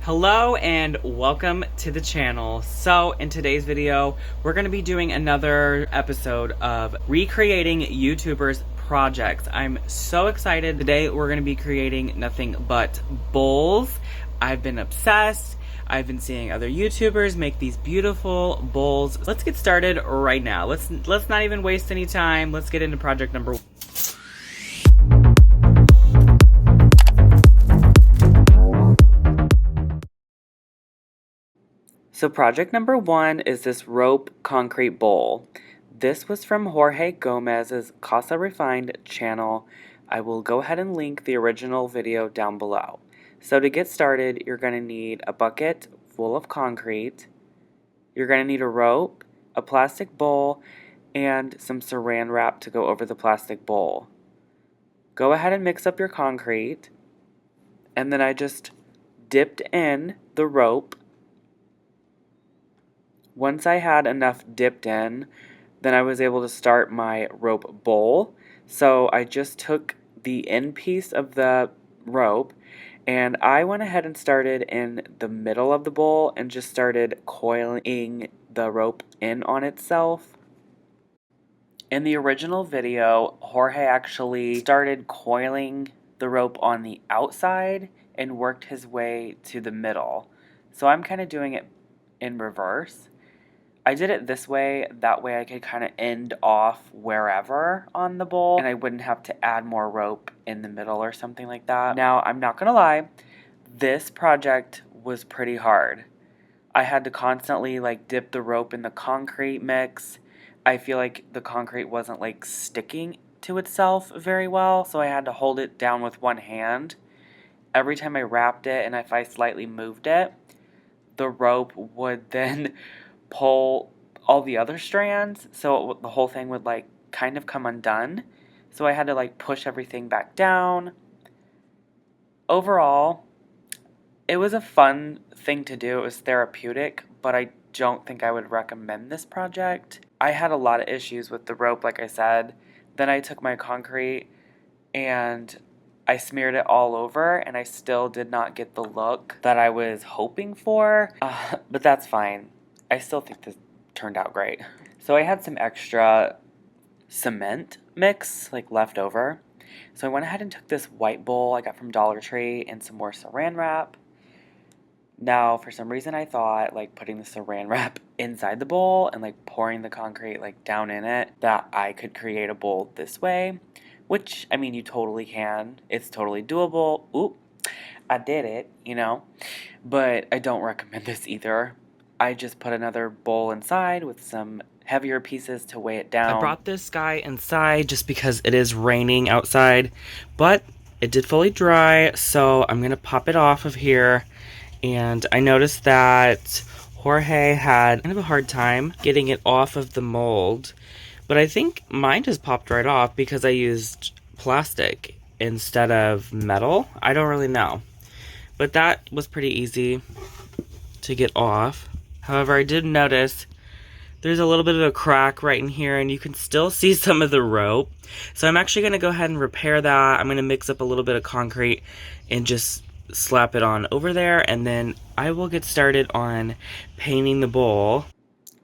Hello and welcome to the channel. So in today's video, we're going to be doing another episode of recreating YouTubers projects. I'm so excited. Today we're going to be creating nothing but bowls. I've been obsessed. I've been seeing other YouTubers make these beautiful bowls. Let's get started right now. Let's not even waste any time. Let's get into project number 1. So project number 1 is this rope concrete bowl. This was from Jorge Gomez's Casa Refined channel. I will go ahead and link the original video down below. So to get started, you're going to need a bucket full of concrete. You're going to need a rope, a plastic bowl, and some Saran Wrap to go over the plastic bowl. Go ahead and mix up your concrete. And then I just dipped in the rope. Once I had enough dipped in, then I was able to start my rope bowl. So I just took the end piece of the rope and I went ahead and started in the middle of the bowl and just started coiling the rope in on itself. In the original video, Jorge actually started coiling the rope on the outside and worked his way to the middle. So I'm kind of doing it in reverse. I did it this way, that way I could kind of end off wherever on the bowl and I wouldn't have to add more rope in the middle or something like that. Now, I'm not gonna lie, this project was pretty hard. I had to constantly dip the rope in the concrete mix. I feel like the concrete wasn't sticking to itself very well, so I had to hold it down with one hand. Every time I wrapped it and if I slightly moved it, the rope would then pull all the other strands, so the whole thing would kind of come undone. So I had to push everything back down. Overall, it was a fun thing to do. It was therapeutic, but I don't think I would recommend this project. I had a lot of issues with the rope, like I said. Then I took my concrete and I smeared it all over and I still did not get the look that I was hoping for, but that's fine. I still think this turned out great. So I had some extra cement mix left over. So I went ahead and took this white bowl I got from Dollar Tree and some more Saran Wrap. Now, for some reason I thought putting the Saran Wrap inside the bowl and pouring the concrete down in it, that I could create a bowl this way, which, I mean, you totally can. It's totally doable. Oop, I did it, but I don't recommend this either. I just put another bowl inside with some heavier pieces to weigh it down. I brought this guy inside just because it is raining outside, but it did fully dry, so I'm going to pop it off of here. And I noticed that Jorge had kind of a hard time getting it off of the mold, but I think mine just popped right off because I used plastic instead of metal. I don't really know, but that was pretty easy to get off. However, I did notice there's a little bit of a crack right in here and you can still see some of the rope. So I'm actually going to go ahead and repair that. I'm going to mix up a little bit of concrete and just slap it on over there, and then I will get started on painting the bowl.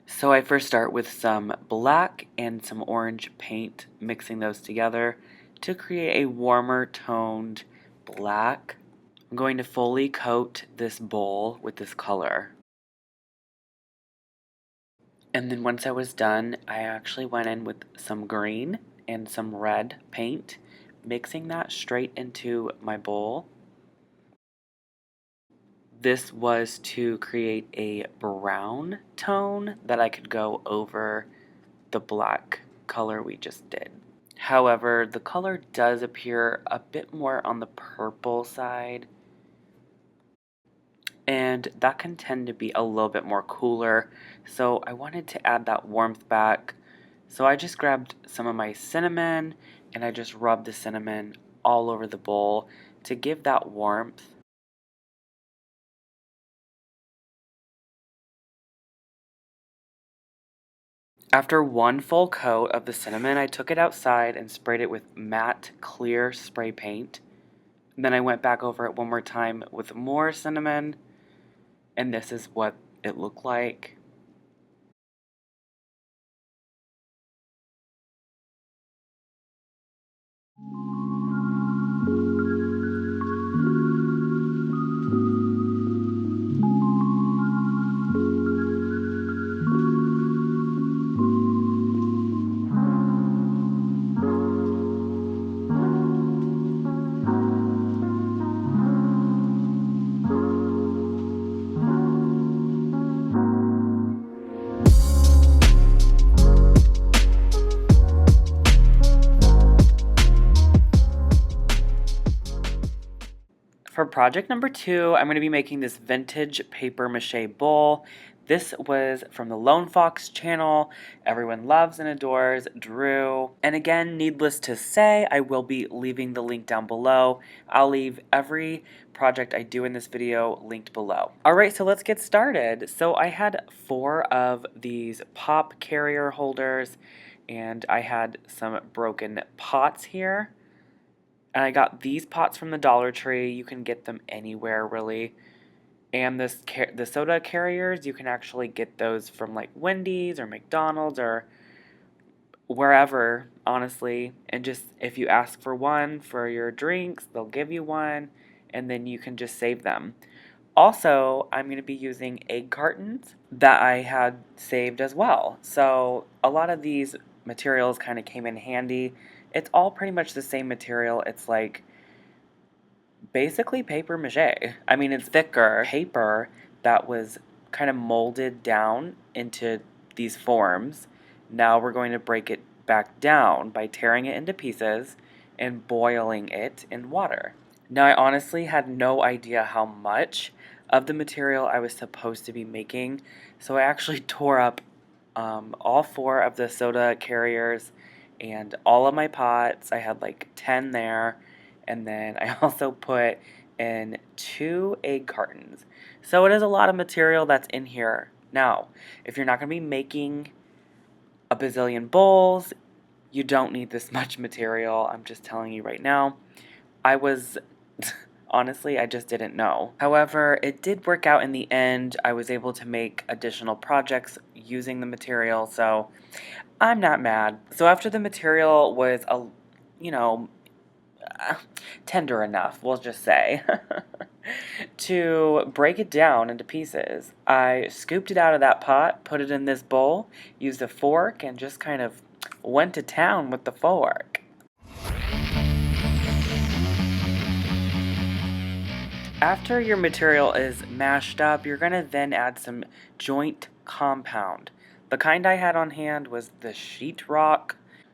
So I first start with some black and some orange paint, mixing those together to create a warmer toned black. I'm going to fully coat this bowl with this color. And then once I was done, I actually went in with some green and some red paint, mixing that straight into my bowl. This was to create a brown tone that I could go over the black color we just did. However, the color does appear a bit more on the purple side, and that can tend to be a little bit more cooler, so I wanted to add that warmth back. So I just grabbed some of my cinnamon and I just rubbed the cinnamon all over the bowl to give that warmth. After one full coat of the cinnamon, I took it outside and sprayed it with matte clear spray paint. And then I went back over it one more time with more cinnamon and this is what it looked like. For project number 2, I'm going to be making this vintage paper mache bowl. This was from the Lone Fox channel. Everyone loves and adores Drew. And again, needless to say, I will be leaving the link down below. I'll leave every project I do in this video linked below. Alright, so let's get started. So I had 4 of these pop carrier holders, and I had some broken pots here. And I got these pots from the Dollar Tree. You can get them anywhere, really. And the soda carriers, you can actually get those from like Wendy's or McDonald's or wherever, honestly. And just if you ask for one for your drinks, they'll give you one, and then you can just save them. Also, I'm going to be using egg cartons that I had saved as well. So a lot of these materials kind of came in handy. It's all pretty much the same material. It's like basically paper mache. I mean, it's thicker paper that was kind of molded down into these forms. Now we're going to break it back down by tearing it into pieces and boiling it in water. Now, I honestly had no idea how much of the material I was supposed to be making, so I actually tore up all 4 of the soda carriers and all of my pots. I had like 10 there, and then I also put in 2 egg cartons. So it is a lot of material that's in here. Now, if you're not going to be making a bazillion bowls, you don't need this much material. I'm just telling you right now. I was honestly, I just didn't know. However, it did work out in the end. I was able to make additional projects using the material, so I'm not mad. So after the material was you know, tender enough, we'll just say, to break it down into pieces, I scooped it out of that pot, put it in this bowl, used a fork, and just kind of went to town with the fork. After your material is mashed up, you're going to then add some joint compound. The kind I had on hand was the sheetrock.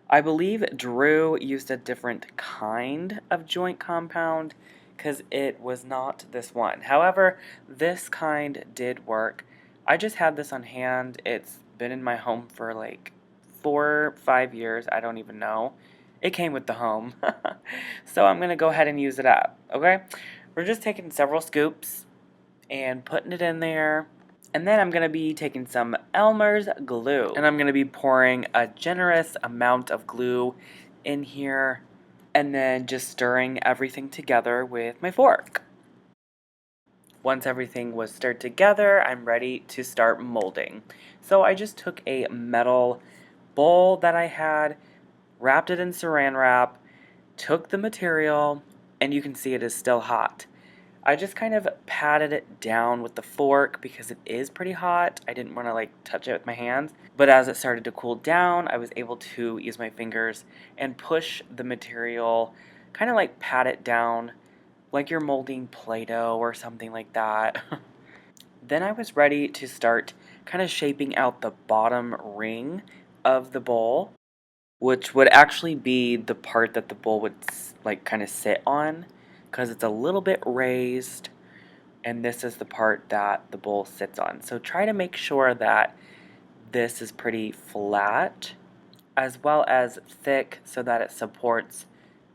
I believe Drew used a different kind of joint compound because it was not this one. However, this kind did work. I just had this on hand. It's been in my home for like 4 5 years. I don't even know. It came with the home. So I'm going to go ahead and use it up. Okay? We're just taking several scoops and putting it in there. And then I'm going to be taking some Elmer's glue. And I'm going to be pouring a generous amount of glue in here. And then just stirring everything together with my fork. Once everything was stirred together, I'm ready to start molding. So I just took a metal bowl that I had, wrapped it in Saran Wrap, took the material, and you can see it is still hot. I just kind of patted it down with the fork because it is pretty hot. I didn't want to like touch it with my hands. But as it started to cool down, I was able to use my fingers and push the material, kind of like pat it down like you're molding Play-Doh or something like that. Then I was ready to start kind of shaping out the bottom ring of the bowl, which would actually be the part that the bowl would like kind of sit on, because it's a little bit raised, and this is the part that the bowl sits on. So try to make sure that this is pretty flat as well as thick so that it supports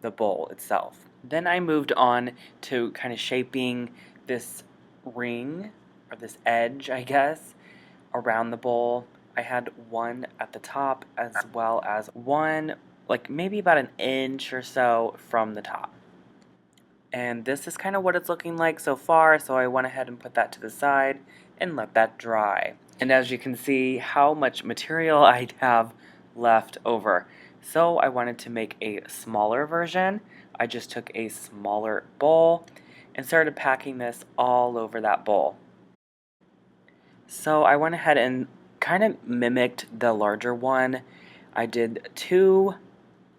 the bowl itself. Then I moved on to kind of shaping this ring, or this edge, I guess, around the bowl. I had one at the top as well as one like maybe about an inch or so from the top. And this is kind of what it's looking like so far, so I went ahead and put that to the side and let that dry. And as you can see how much material I have left over. So I wanted to make a smaller version. I just took a smaller bowl and started packing this all over that bowl. So I went ahead and kind of mimicked the larger one. I did 2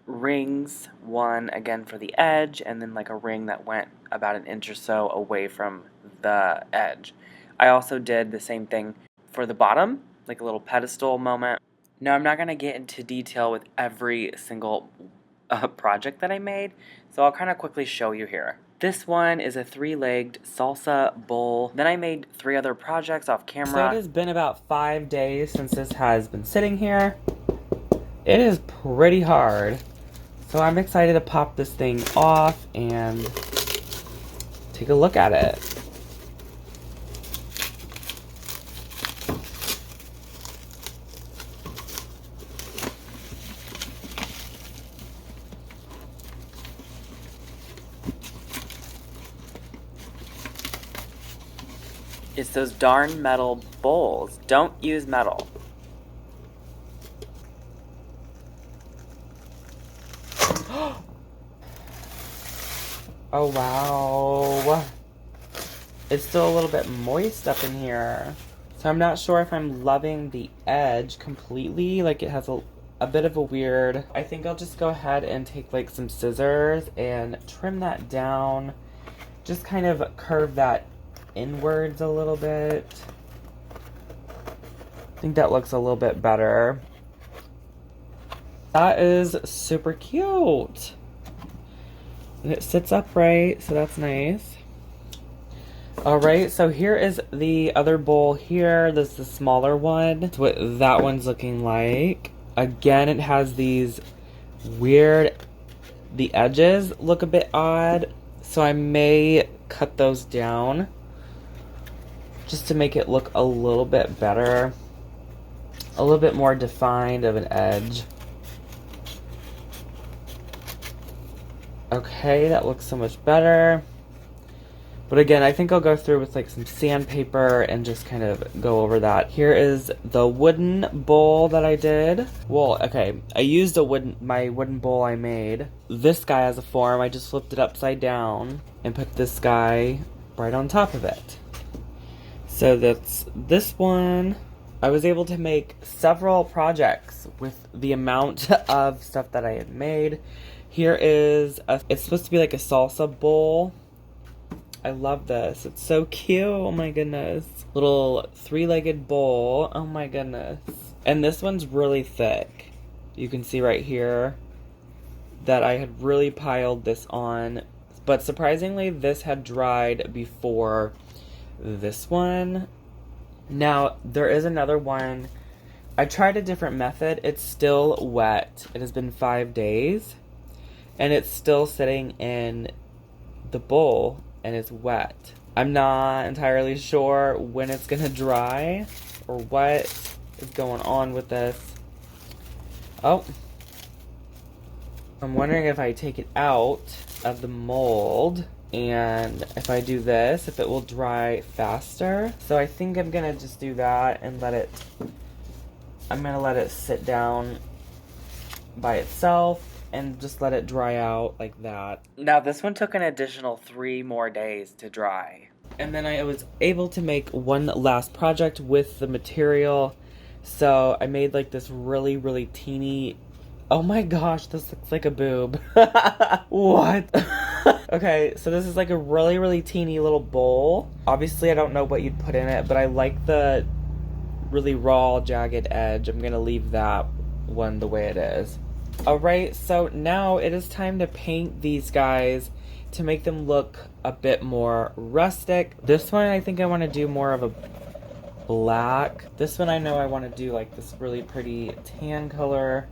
rings, one again for the edge, and then like a ring that went about an inch or so away from the edge. I also did the same thing for the bottom, like a little pedestal moment. Now I'm not going to get into detail with every single project that I made, so I'll kind of quickly show you here. This one is a 3-legged salsa bowl. Then I made 3 other projects off camera. So it has been about 5 days since this has been sitting here. It is pretty hard. So I'm excited to pop this thing off and take a look at it. It's those darn metal bowls. Don't use metal. Oh wow. It's still a little bit moist up in here. So I'm not sure if I'm loving the edge completely. Like it has a bit of a weird... I think I'll just go ahead and take like some scissors and trim that down. Just kind of curve that inwards a little bit. I think that looks a little bit better. That is super cute. And it sits upright, so that's nice. Alright, so here is the other bowl here. This is the smaller one. That's what that one's looking like. Again, it has these weird... The edges look a bit odd, so I may cut those down just to make it look a little bit better. A little bit more defined of an edge. Okay, that looks so much better. But again, I think I'll go through with like some sandpaper and just kind of go over that. Here is the wooden bowl that I did. Well, okay, I used my wooden bowl I made. This guy has a form. I just flipped it upside down and put this guy right on top of it. So that's this one. I was able to make several projects with the amount of stuff that I had made. Here is, it's supposed to be like a salsa bowl. I love this. It's so cute. Oh my goodness. Little 3-legged bowl. Oh my goodness. And this one's really thick. You can see right here that I had really piled this on. But surprisingly, this had dried before this one. Now, there is another one. I tried a different method. It's still wet. It has been 5 days. And it's still sitting in the bowl and it's wet. I'm not entirely sure when it's gonna dry or what is going on with this. Oh. I'm wondering if I take it out of the mold and if I do this, if it will dry faster. So I think I'm gonna just do that and I'm gonna let it sit down by itself and just let it dry out like that. Now this one took an additional 3 more days to dry. And then I was able to make one last project with the material. So I made like this really, really teeny... Oh my gosh, this looks like a boob. What? Okay, so this is like a really, really teeny little bowl. Obviously I don't know what you'd put in it, but I like the really raw, jagged edge. I'm gonna leave that one the way it is. Alright, so now it is time to paint these guys to make them look a bit more rustic. This one I think I want to do more of a black. This one I know I want to do like this really pretty tan color.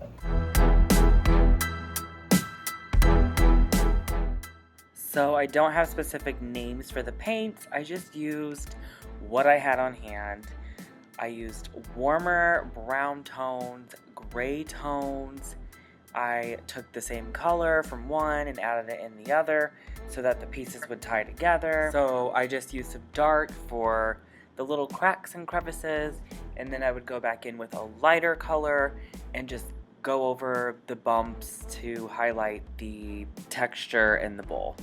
So I don't have specific names for the paints. I just used what I had on hand. I used warmer brown tones, gray tones. I took the same color from one and added it in the other. so that the pieces would tie together. So I just used some dark for the little cracks and crevices, and then I would go back in with a lighter color and just go over the bumps to highlight the texture in the bowl.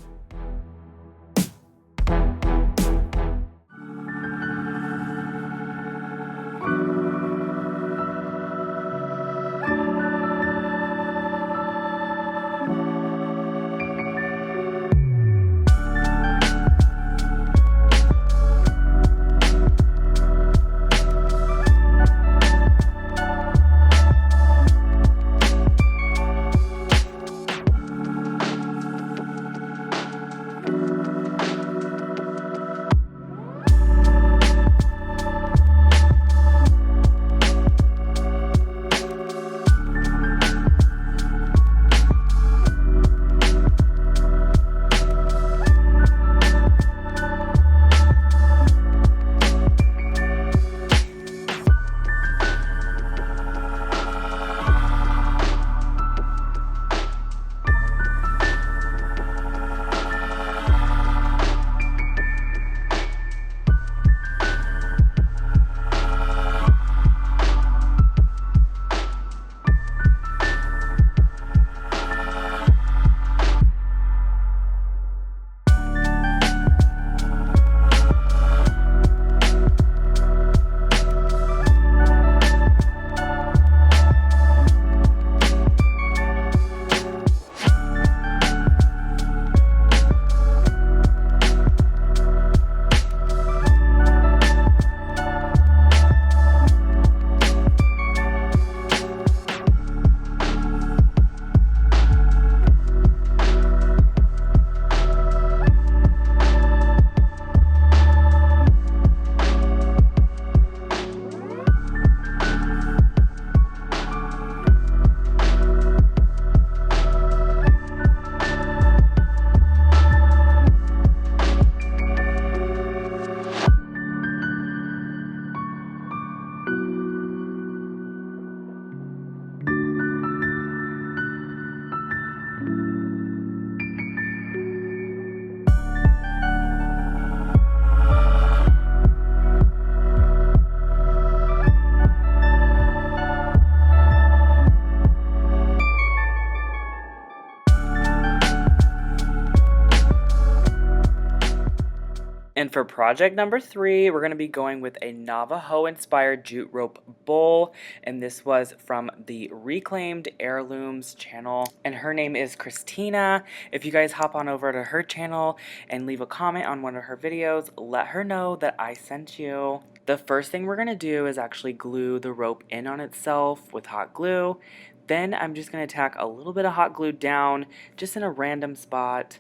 And for project number 3, we're going to be going with a Navajo-inspired jute rope bowl, and this was from the Reclaimed Heirlooms channel, and her name is Christina. If you guys hop on over to her channel and leave a comment on one of her videos, let her know that I sent you. The first thing we're going to do is actually glue the rope in on itself with hot glue. Then I'm just going to tack a little bit of hot glue down just in a random spot.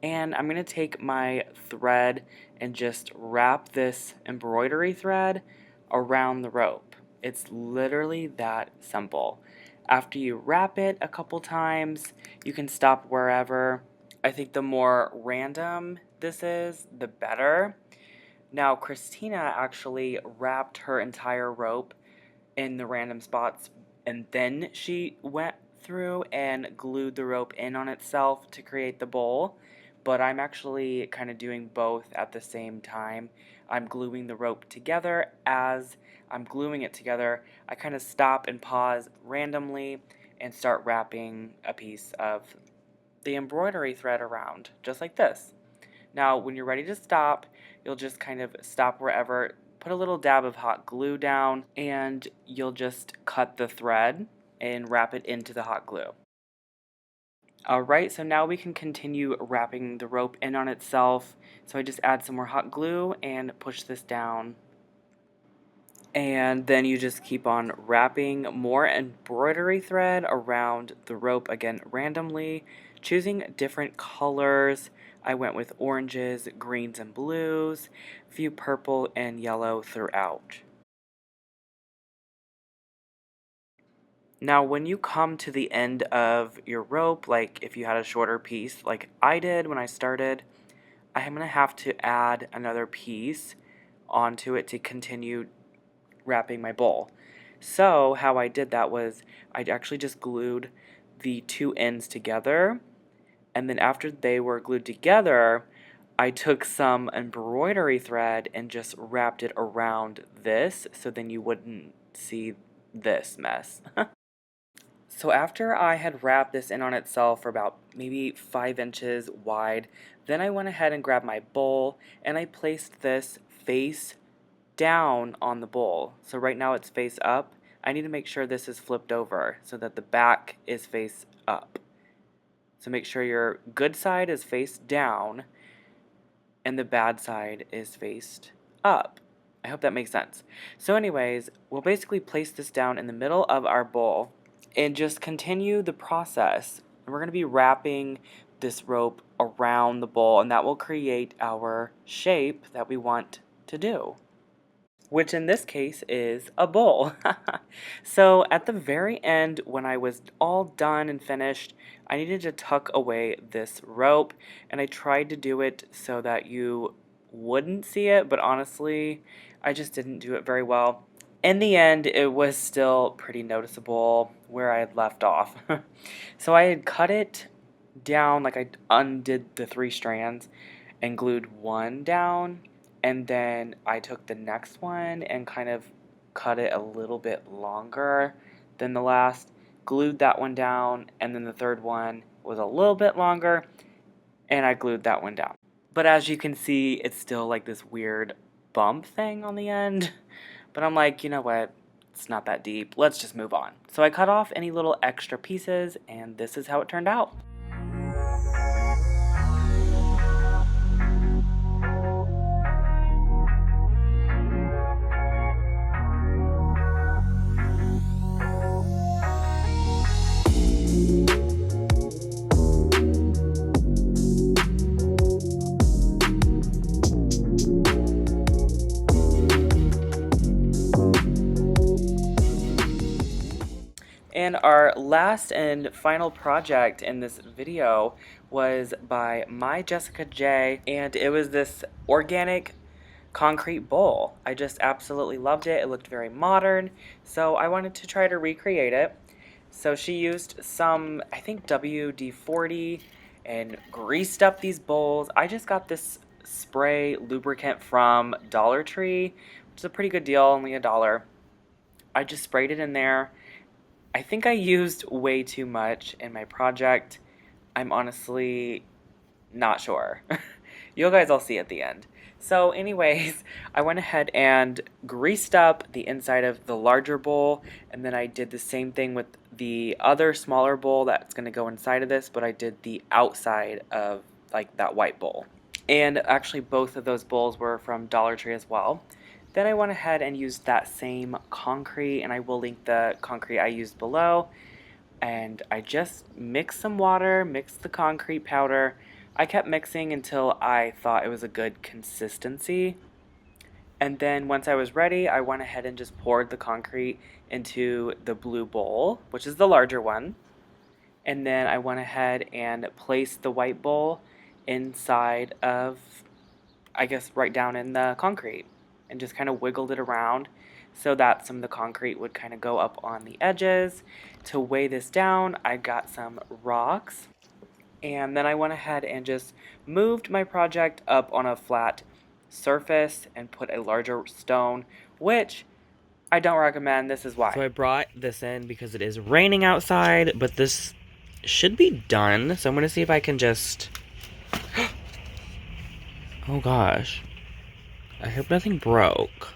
And I'm going to take my thread and just wrap this embroidery thread around the rope. It's literally that simple. After you wrap it a couple times, you can stop wherever. I think the more random this is, the better. Now, Christina actually wrapped her entire rope in the random spots, and then she went through and glued the rope in on itself to create the bowl. But I'm actually kind of doing both at the same time. I'm gluing the rope together. As I'm gluing it together, I kind of stop and pause randomly and start wrapping a piece of the embroidery thread around, just like this. Now, when you're ready to stop, you'll just kind of stop wherever, put a little dab of hot glue down, and you'll just cut the thread and wrap it into the hot glue. Alright, so now we can continue wrapping the rope in on itself. So I just add some more hot glue and push this down. And then you just keep on wrapping more embroidery thread around the rope, again randomly, choosing different colors. I went with oranges, greens, and blues, a few purple and yellow throughout. Now, when you come to the end of your rope, like if you had a shorter piece like I did when I started, I'm going to have to add another piece onto it to continue wrapping my bowl. So how I did that was I actually just glued the two ends together And then after they were glued together, I took some embroidery thread and just wrapped it around this so then you wouldn't see this mess. So after I had wrapped this in on itself for about maybe 5 inches wide, then I went ahead and grabbed my bowl and I placed this face down on the bowl. So right now it's face up. I need to make sure this is flipped over so that the back is face up. So make sure your good side is face down and the bad side is faced up. I hope that makes sense. So anyways, we'll basically place this down in the middle of our bowl and just continue the process. And we're going to be wrapping this rope around the bowl, and that will create our shape that we want to do, which in this case is a bowl. So at the very end, when I was all done and finished, I needed to tuck away this rope, and I tried to do it so that you wouldn't see it, but honestly, I just didn't do it very well. In the end, it was still pretty noticeable where I had left off. So I had cut it down, like I undid the 3 strands and glued one down, and then I took the next one and kind of cut it a little bit longer than the last, glued that one down, and then the third one was a little bit longer, and I glued that one down. But as you can see, it's still like this weird bump thing on the end. But I'm like, you know what? It's not that deep. Let's just move on. So I cut off any little extra pieces, and this is how it turned out. And our last and final project in this video was by my Jessica J, and it was this organic concrete bowl. I just absolutely loved it. It looked very modern, so I wanted to try to recreate it. So she used some, I think, WD-40 and greased up these bowls. I just got this spray lubricant from Dollar Tree, which is a pretty good deal, only $1. I just sprayed it in there. I think I used way too much in my project. I'm honestly not sure. You guys will see at the end. So anyways, I went ahead and greased up the inside of the larger bowl, and then I did the same thing with the other smaller bowl that's going to go inside of this, but I did the outside of like that white bowl. And actually both of those bowls were from Dollar Tree as well. Then I went ahead and used that same concrete, and I will link the concrete I used below. And I just mixed some water, mixed the concrete powder. I kept mixing until I thought it was a good consistency. And then once I was ready, I went ahead and just poured the concrete into the blue bowl, which is the larger one. And then I went ahead and placed the white bowl inside of, I guess, right down in the concrete, and just kind of wiggled it around so that some of the concrete would kind of go up on the edges. To weigh this down, I got some rocks, and then I went ahead and just moved my project up on a flat surface and put a larger stone, which I don't recommend. This is why. So I brought this in because it is raining outside, but this should be done. So I'm going to see if I can just... Oh gosh. I hope nothing broke.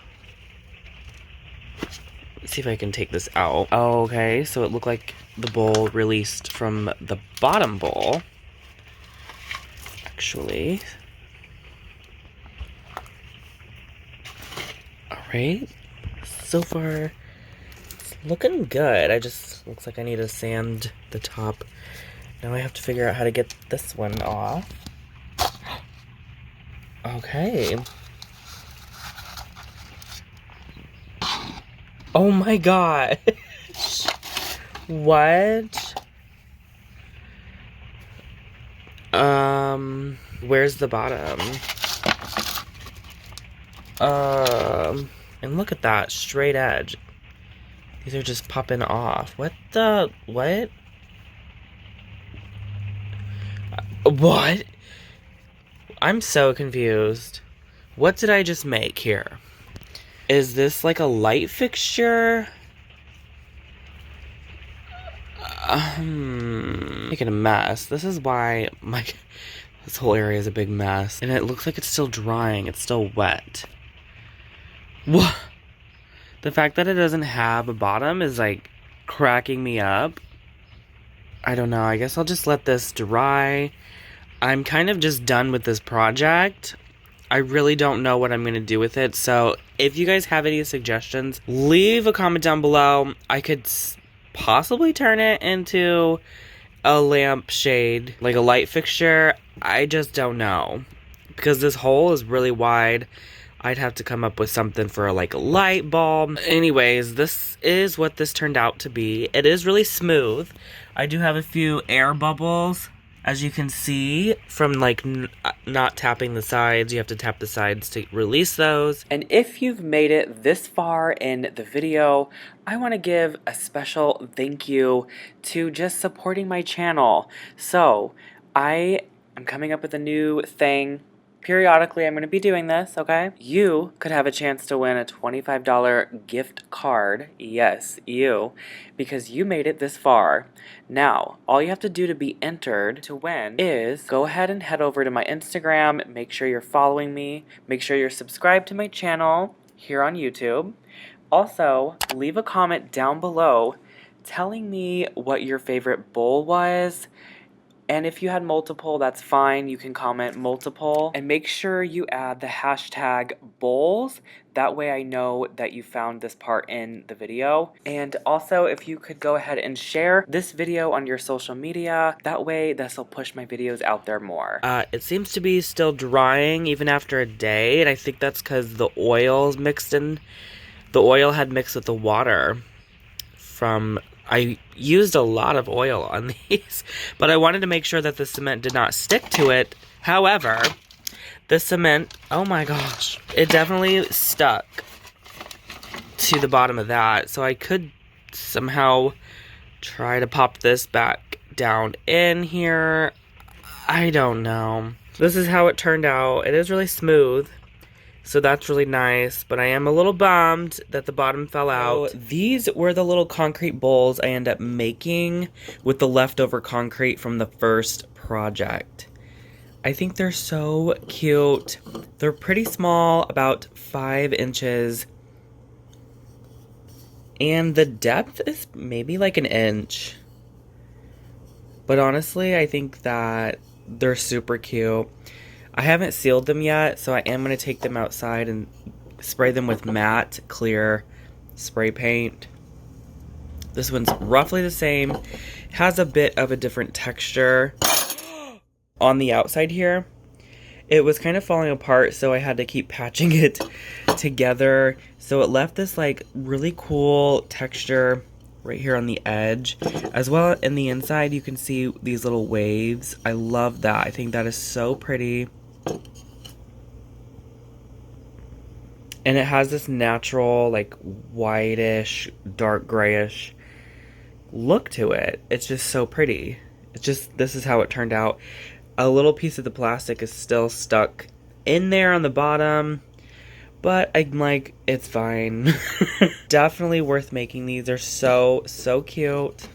Let's see if I can take this out. Okay, so it looked like the bowl released from the bottom bowl. Actually. Alright. So far, it's looking good. Looks like I need to sand the top. Now I have to figure out how to get this one off. Okay. Oh my god. What? Where's the bottom? And look at that straight edge. These are just popping off. What? What? I'm so confused. What did I just make here? Is this like a light fixture? Making a mess. This is why this whole area is a big mess. And it looks like it's still drying. It's still wet. What? The fact that it doesn't have a bottom is like cracking me up. I don't know. I guess I'll just let this dry. I'm kind of just done with this project. I really don't know what I'm going to do with it. So if you guys have any suggestions, leave a comment down below. I could possibly turn it into a lampshade, like a light fixture. I just don't know. Because this hole is really wide. I'd have to come up with something for like a light bulb. Anyways, this is what this turned out to be. It is really smooth. I do have a few air bubbles, as you can see, from like not tapping the sides. You have to tap the sides to release those. And if you've made it this far in the video, I want to give a special thank you to just supporting my channel. So I am coming up with a new thing. Periodically, I'm going to be doing this, okay? You could have a chance to win a $25 gift card. Yes, you. Because you made it this far. Now, all you have to do to be entered to win is go ahead and head over to my Instagram. Make sure you're following me. Make sure you're subscribed to my channel here on YouTube. Also, leave a comment down below telling me what your favorite bowl was. And if you had multiple, that's fine. You can comment multiple. And make sure you add the hashtag bowls. That way I know that you found this part in the video. And also, if you could go ahead and share this video on your social media. That way, this will push my videos out there more. It seems to be still drying even after a day. And I think that's because the oil's mixed in. The oil had mixed with the water from... I used a lot of oil on these, but I wanted to make sure that the cement did not stick to it. However, the cement, oh my gosh, it definitely stuck to the bottom of that. So I could somehow try to pop this back down in here. I don't know. This is how it turned out. It is really smooth. So that's really nice, but I am a little bummed that the bottom fell out. So these were the little concrete bowls I ended up making with the leftover concrete from the first project. I think they're so cute. They're pretty small, about 5 inches. And the depth is maybe like an inch. But honestly, I think that they're super cute. I haven't sealed them yet, so I am going to take them outside and spray them with matte, clear spray paint. This one's roughly the same. Has a bit of a different texture on the outside here. It was kind of falling apart, so I had to keep patching it together. So it left this like really cool texture right here on the edge. As well in the inside, you can see these little waves. I love that. I think that is so pretty. And it has this natural, like, whitish, dark grayish look to it. It's just so pretty. It's just, this is how it turned out. A little piece of the plastic is still stuck in there on the bottom. But I'm like, it's fine. Definitely worth making these. They're so, so cute.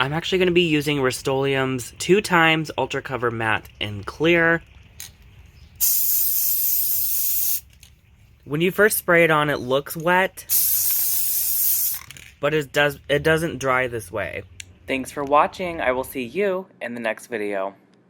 I'm actually going to be using Rust-Oleum's 2x Ultra Cover Matte in Clear. When you first spray it on, it looks wet, but it doesn't dry this way. Thanks for watching. I will see you in the next video.